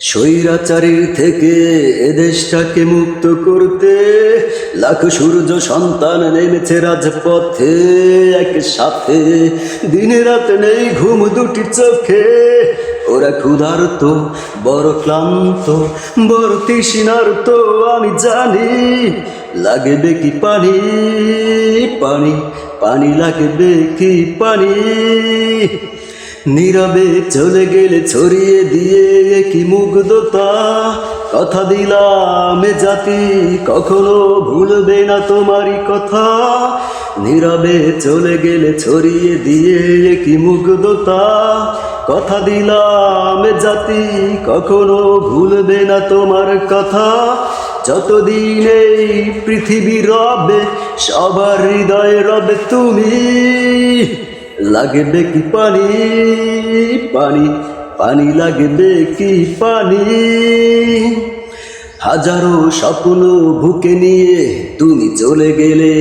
স্বৈরাচারীর থেকে এদেশটাকে মুক্ত করতে লাখ সূর্য সন্তান নেমেছে রাজপথে একসাথে। দিনে রাত নেই ঘুম দুটি চোখে, ওরা ক্ষুধার্ত, বড় ক্লান্ত, বড় তৃষ্ণার্ত। আমি জানি লাগবে কি পানি, পানি, পানি লাগবে কি পানি। নীরবে চলে গেলে ছড়িয়ে দিয়ে কি মুগ্ধতা, কথা দিলাম এ জাতি কখনো ভুলবে না তোমারই কথা। নীরবে চলে গেলে ছড়িয়ে দিয়ে কি মুগ্ধতা, কথা দিলাম এ জাতি কখনো ভুলবে না তোমার কথা। যতদিন এই পৃথিবী রবে সবার হৃদয়ে রবে তুমি। লাগবে কি পানি, পানি, পানি লাগবে কি পানি। হাজারো স্বপ্ন বুকে নিয়ে তুমি চলে গেলে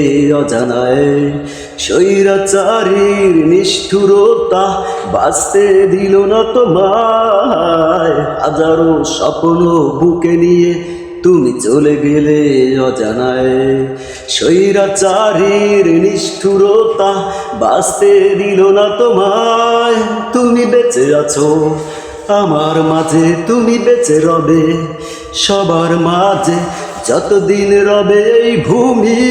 অজানায়। স্বৈরাচারীর নিষ্ঠুরতা বাঁচতে দিল না তোমায়। হাজারো স্বপ্ন বুকে নিয়ে তুমি চলে গেলে অজানায়। স্বৈরাচারীর নিষ্ঠুরতা বাঁচতে দিল না তোমায়। তুমি বেঁচে আছো আমার মাঝে, তুমি বেঁচে রবে সবার মাঝে যতদিন রবে এই ভূমি।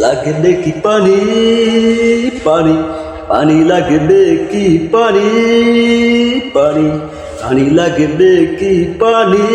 লাগবে কি পানি, পানি, পানি লাগবে কি পানি, পানি, পানি লাগবে কি পানি।